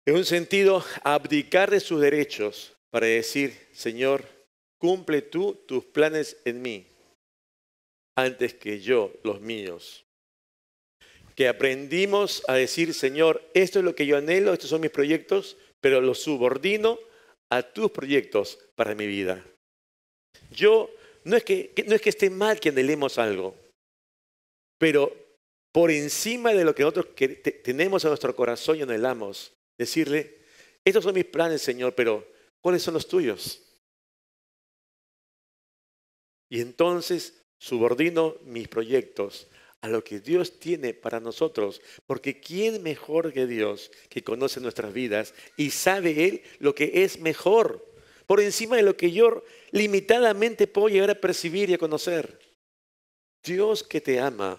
En un sentido, abdicar de sus derechos para decir, Señor, cumple tú tus planes en mí antes que yo los míos. Que aprendimos a decir, Señor, esto es lo que yo anhelo, estos son mis proyectos, pero los subordino a tus proyectos para mi vida. No es que esté mal que anhelemos algo, pero por encima de lo que nosotros tenemos en nuestro corazón y anhelamos, decirle, estos son mis planes, Señor, pero ¿cuáles son los tuyos? Y entonces subordino mis proyectos a lo que Dios tiene para nosotros, porque ¿quién mejor que Dios que conoce nuestras vidas y sabe Él lo que es mejor, por encima de lo que yo limitadamente puedo llegar a percibir y a conocer? Dios que te ama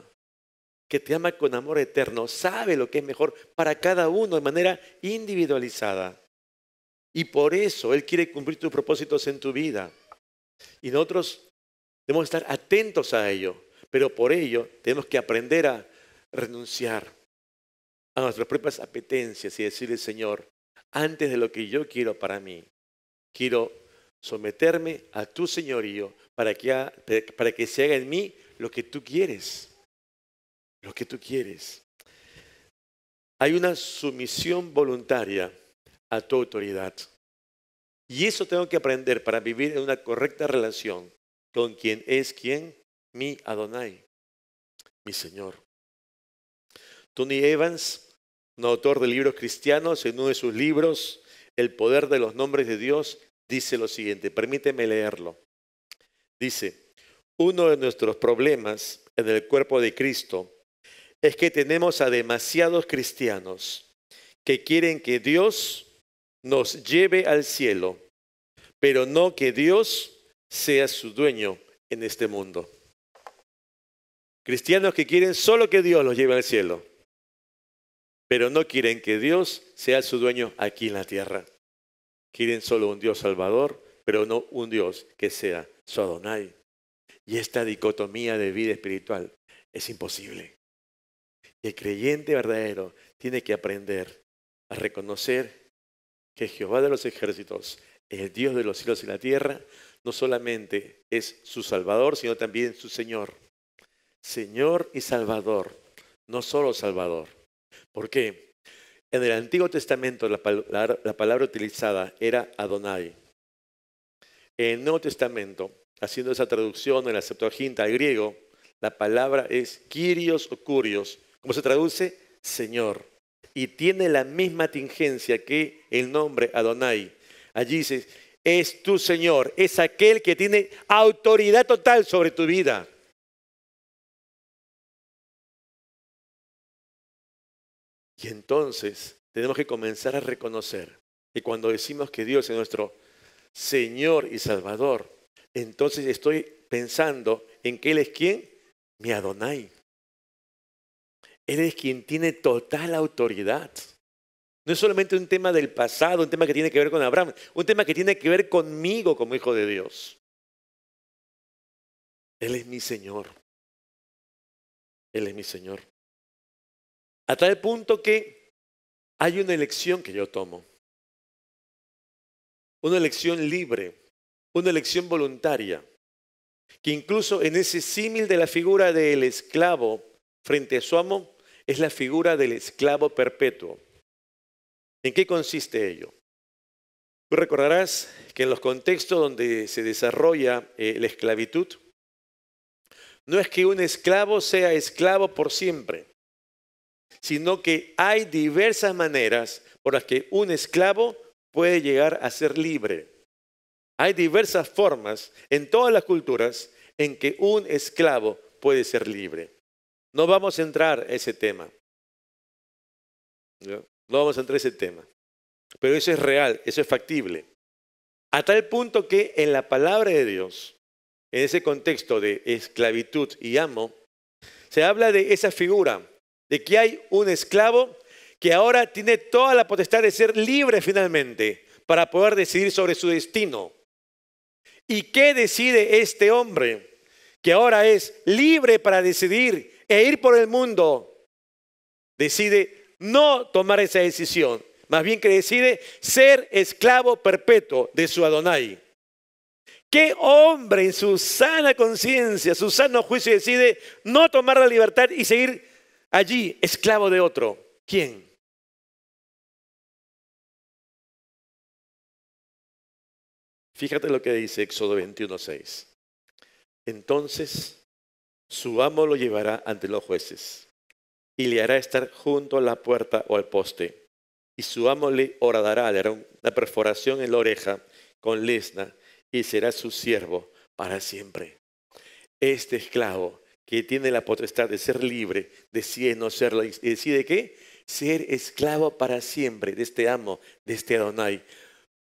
con amor eterno, sabe lo que es mejor para cada uno de manera individualizada. Y por eso Él quiere cumplir tus propósitos en tu vida. Y nosotros debemos estar atentos a ello, pero por ello tenemos que aprender a renunciar a nuestras propias apetencias y decirle, Señor, antes de lo que yo quiero para mí, quiero someterme a tu señorío para que se haga en mí lo que tú quieres. Lo que tú quieres. Hay una sumisión voluntaria a tu autoridad. Y eso tengo que aprender para vivir en una correcta relación con quien es mi Adonai, mi Señor. Tony Evans, un autor de libros cristianos, en uno de sus libros, El poder de los nombres de Dios, dice lo siguiente, permíteme leerlo. Dice, uno de nuestros problemas en el cuerpo de Cristo es que tenemos a demasiados cristianos que quieren que Dios nos lleve al cielo, pero no que Dios sea su dueño en este mundo. Cristianos que quieren solo que Dios los lleve al cielo, pero no quieren que Dios sea su dueño aquí en la tierra. Quieren solo un Dios salvador, pero no un Dios que sea su Adonai. Y esta dicotomía de vida espiritual es imposible. El creyente verdadero tiene que aprender a reconocer que Jehová de los ejércitos, el Dios de los cielos y la tierra, no solamente es su Salvador, sino también su Señor. Señor y Salvador, no solo Salvador. ¿Por qué? En el Antiguo Testamento la palabra utilizada era Adonai. En el Nuevo Testamento, haciendo esa traducción en la Septuaginta al griego, la palabra es Kyrios o Kurios. ¿Cómo se traduce? Señor. Y tiene la misma tingencia que el nombre Adonai. Allí dice, es tu Señor, es aquel que tiene autoridad total sobre tu vida. Y entonces tenemos que comenzar a reconocer que cuando decimos que Dios es nuestro Señor y Salvador, entonces estoy pensando en que Él es ¿quién? Mi Adonai. Él es quien tiene total autoridad. No es solamente un tema del pasado, un tema que tiene que ver con Abraham, un tema que tiene que ver conmigo como hijo de Dios. Él es mi Señor. Él es mi Señor. A tal punto que hay una elección que yo tomo. Una elección libre, una elección voluntaria, que incluso en ese símil de la figura del esclavo frente a su amo, es la figura del esclavo perpetuo. ¿En qué consiste ello? Tú recordarás que en los contextos donde se desarrolla la esclavitud, no es que un esclavo sea esclavo por siempre, sino que hay diversas maneras por las que un esclavo puede llegar a ser libre. Hay diversas formas en todas las culturas en que un esclavo puede ser libre. No vamos a entrar a ese tema. No vamos a entrar a ese tema. Pero eso es real, eso es factible. A tal punto que en la palabra de Dios, en ese contexto de esclavitud y amo, se habla de esa figura, de que hay un esclavo que ahora tiene toda la potestad de ser libre finalmente para poder decidir sobre su destino. ¿Y qué decide este hombre que ahora es libre para decidir e ir por el mundo? Decide no tomar esa decisión, Más bien que decide ser esclavo perpetuo de su Adonai. ¿Qué hombre en su sana conciencia, su sano juicio decide no tomar la libertad y seguir allí esclavo de otro? ¿Quién? Fíjate lo que dice Éxodo 21:6. Entonces su amo lo llevará ante los jueces y le hará estar junto a la puerta o al poste. Y su amo le horadará, le hará una perforación en la oreja con lesna y será su siervo para siempre. Este esclavo que tiene la potestad de ser libre, decide no serlo. ¿Y decide qué? Ser esclavo para siempre de este amo, de este Adonai.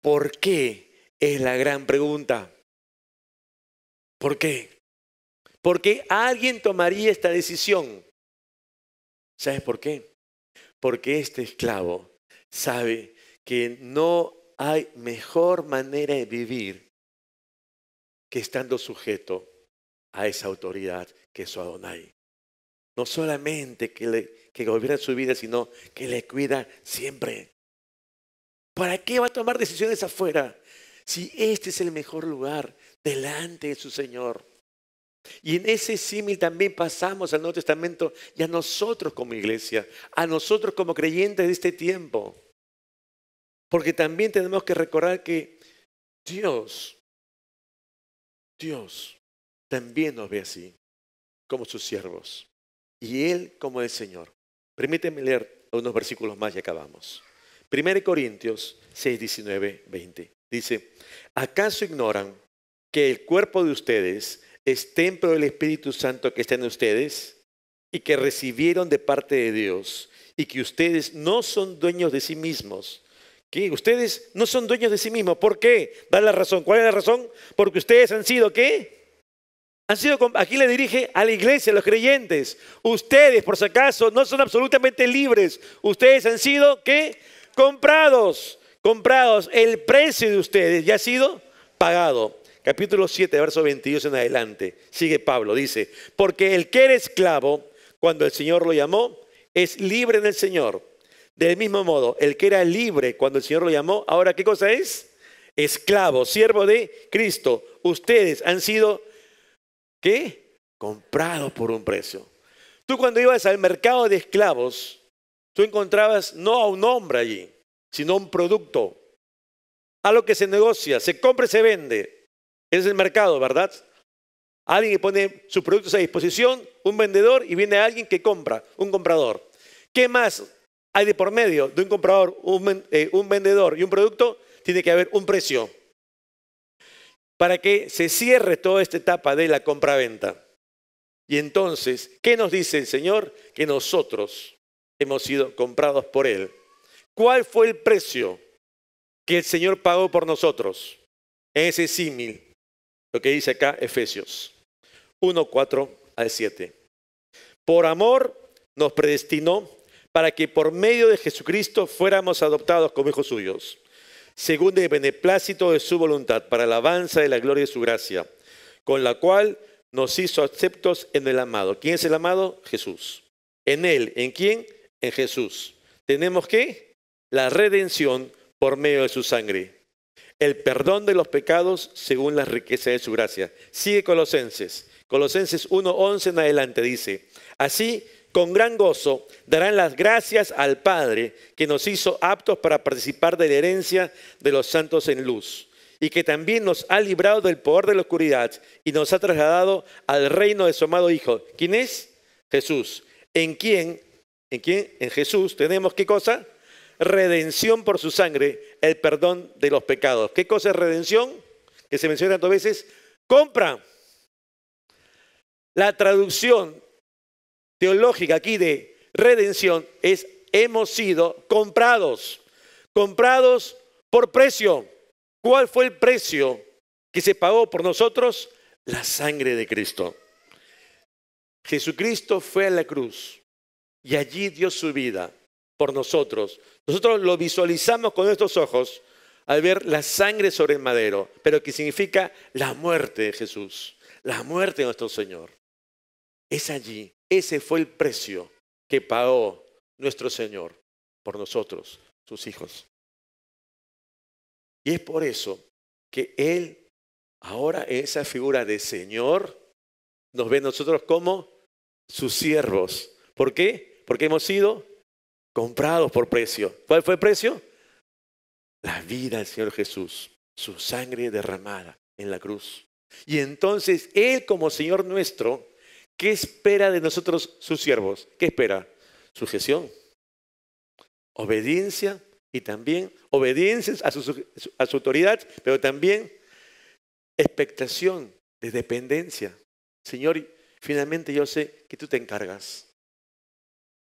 ¿Por qué? Es la gran pregunta. ¿Por qué? ¿Por qué alguien tomaría esta decisión? ¿Sabes por qué? Porque este esclavo sabe que no hay mejor manera de vivir que estando sujeto a esa autoridad que es su Adonai. No solamente que gobierna su vida, sino que le cuida siempre. ¿Para qué va a tomar decisiones afuera si este es el mejor lugar delante de su Señor? Y en ese símil también pasamos al Nuevo Testamento y a nosotros como iglesia, a nosotros como creyentes de este tiempo. Porque también tenemos que recordar que Dios también nos ve así, como sus siervos. Y Él como el Señor. Permíteme leer unos versículos más y acabamos. 1 Corintios 6, 19, 20. Dice, ¿acaso ignoran que el cuerpo de ustedes es templo del Espíritu Santo que está en ustedes y que recibieron de parte de Dios y que ustedes no son dueños de sí mismos? ¿Qué? Ustedes no son dueños de sí mismos. ¿Por qué? Da la razón. ¿Cuál es la razón? Porque ustedes han sido, ¿qué? Aquí le dirige a la iglesia, a los creyentes. Ustedes, por si acaso, no son absolutamente libres. Ustedes han sido, ¿qué? Comprados. El precio de ustedes ya ha sido pagado. Capítulo 7, verso 22 en adelante. Sigue Pablo, dice, porque el que era esclavo, cuando el Señor lo llamó, es libre en el Señor. Del mismo modo, el que era libre cuando el Señor lo llamó, ahora ¿qué cosa es? Esclavo, siervo de Cristo. Ustedes han sido, ¿qué? Comprados por un precio. Tú cuando ibas al mercado de esclavos, tú encontrabas no a un hombre allí, sino a un producto. Algo que se negocia, se compra y se vende. Ese es el mercado, ¿verdad? Alguien que pone sus productos a disposición, un vendedor, y viene alguien que compra, un comprador. ¿Qué más hay de por medio de un comprador, un vendedor y un producto? Tiene que haber un precio para que se cierre toda esta etapa de la compra-venta. Y entonces, ¿qué nos dice el Señor? Que nosotros hemos sido comprados por Él. ¿Cuál fue el precio que el Señor pagó por nosotros? En ese símil, lo que dice acá Efesios 1, 4 al 7. Por amor nos predestinó para que por medio de Jesucristo fuéramos adoptados como hijos suyos, según el beneplácito de su voluntad, para la alabanza de la gloria de su gracia, con la cual nos hizo aceptos en el amado. ¿Quién es el amado? Jesús. En Él, ¿en quién? En Jesús. Tenemos ¿qué? La redención por medio de su sangre. El perdón de los pecados según la riqueza de su gracia. Sigue Colosenses 1:11 en adelante dice, así con gran gozo darán las gracias al Padre que nos hizo aptos para participar de la herencia de los santos en luz y que también nos ha librado del poder de la oscuridad y nos ha trasladado al reino de su amado Hijo. ¿Quién es? Jesús. ¿En quién? En Jesús tenemos ¿qué cosa? Redención por su sangre, el perdón de los pecados. ¿Qué cosa es redención? Que se menciona tantas veces. Compra. La traducción teológica aquí de redención es hemos sido comprados. Comprados por precio. ¿Cuál fue el precio que se pagó por nosotros? La sangre de Cristo. Jesucristo fue a la cruz y allí dio su vida por nosotros. Nosotros lo visualizamos con nuestros ojos al ver la sangre sobre el madero, pero que significa la muerte de Jesús, la muerte de nuestro Señor. Es allí, ese fue el precio que pagó nuestro Señor por nosotros. sus hijos. Y es por eso que Él, ahora esa figura de Señor, nos ve a nosotros como sus siervos. ¿Por qué? Porque hemos sido comprados por precio. ¿Cuál fue el precio? La vida del Señor Jesús, su sangre derramada en la cruz. Y entonces Él como Señor nuestro, ¿qué espera de nosotros sus siervos? ¿Qué espera? Sujeción, obediencia y también obediencia a su autoridad, pero también expectación de dependencia. Señor, finalmente yo sé que tú te encargas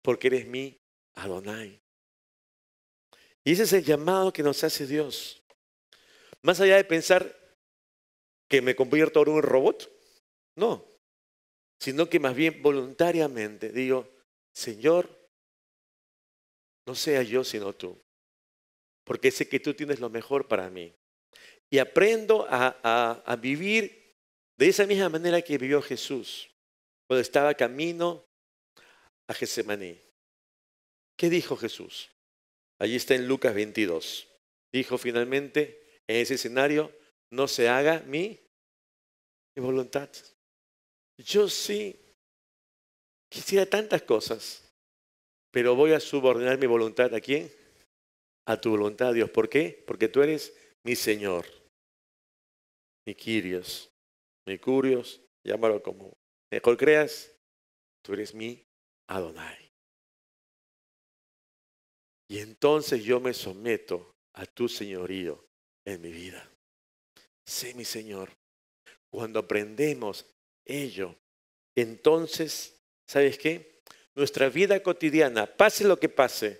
porque eres mi Adonai. Y ese es el llamado que nos hace Dios. Más allá de pensar que me convierto en un robot, no, sino que más bien voluntariamente digo, Señor, no sea yo sino tú, porque sé que tú tienes lo mejor para mí. Y aprendo a vivir de esa misma manera que vivió Jesús cuando estaba camino a Getsemaní. ¿Qué dijo Jesús? Allí está en Lucas 22. Dijo finalmente, en ese escenario, no se haga mi voluntad. Yo sí quisiera tantas cosas, pero voy a subordinar mi voluntad ¿a quién? A tu voluntad, Dios. ¿Por qué? Porque tú eres mi Señor, mi Kyrios, mi Curios, llámalo como mejor creas, tú eres mi Adonai. Y entonces yo me someto a tu señorío en mi vida. Sé mi Señor. Cuando aprendemos ello, entonces, ¿sabes qué? Nuestra vida cotidiana, pase lo que pase,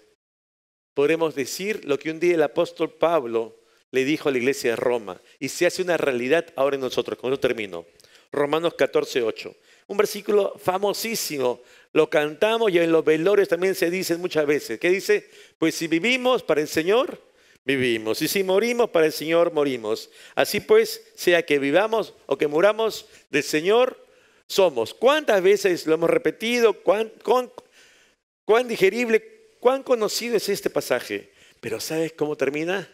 podremos decir lo que un día el apóstol Pablo le dijo a la iglesia de Roma y se hace una realidad ahora en nosotros. Con eso termino. Romanos 14:8. Un versículo famosísimo. Lo cantamos y en los velorios también se dice muchas veces. ¿Qué dice? Pues si vivimos para el Señor, vivimos. Y si morimos para el Señor, morimos. Así pues, sea que vivamos o que muramos, del Señor somos. ¿Cuántas veces lo hemos repetido? ¿Cuán digerible, cuán conocido es este pasaje? Pero ¿sabes cómo termina?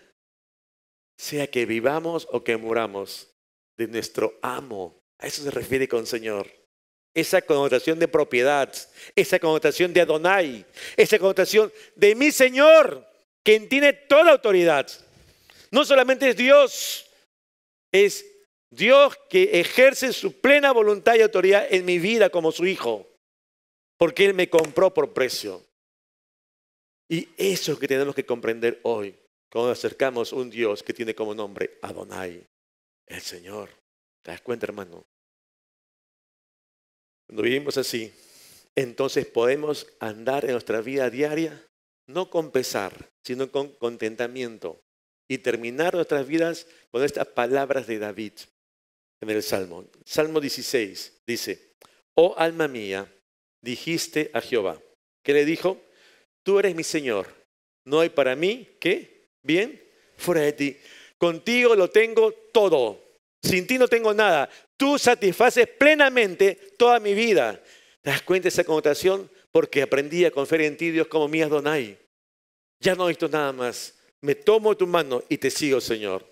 Sea que vivamos o que muramos, de nuestro amo. A eso se refiere con Señor. Esa connotación de propiedad, esa connotación de Adonai, esa connotación de mi Señor, quien tiene toda autoridad. No solamente es Dios que ejerce su plena voluntad y autoridad en mi vida como su hijo, porque Él me compró por precio. Y eso es lo que tenemos que comprender hoy, cuando nos acercamos a un Dios que tiene como nombre Adonai, el Señor. ¿Te das cuenta, hermano? Cuando vivimos así, entonces podemos andar en nuestra vida diaria, no con pesar, sino con contentamiento. Y terminar nuestras vidas con estas palabras de David en el Salmo. Salmo 16 dice, oh alma mía, dijiste a Jehová. ¿Qué le dijo? Tú eres mi Señor. No hay para mí, ¿qué? Bien, fuera de ti. Contigo lo tengo todo. Sin ti no tengo nada. Tú satisfaces plenamente toda mi vida. ¿Te das cuenta de esa connotación? Porque aprendí a confiar en ti, Dios, como mi Adonai. Ya no necesito nada más. Me tomo tu mano y te sigo, Señor.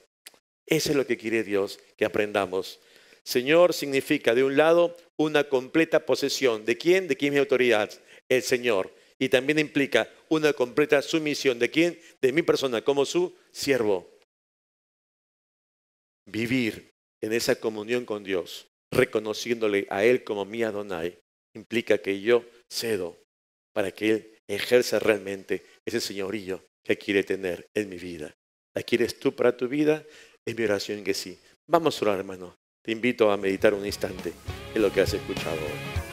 Eso es lo que quiere Dios, que aprendamos. Señor significa, de un lado, una completa posesión. ¿De quién? ¿De quién es mi autoridad? El Señor. Y también implica una completa sumisión. ¿De quién? De mi persona, como su siervo. Vivir en esa comunión con Dios, reconociéndole a Él como mi Adonai, implica que yo cedo para que Él ejerza realmente ese señorío que quiere tener en mi vida. ¿La quieres tú para tu vida? Es mi oración que sí. Vamos a orar, hermano. Te invito a meditar un instante en lo que has escuchado hoy.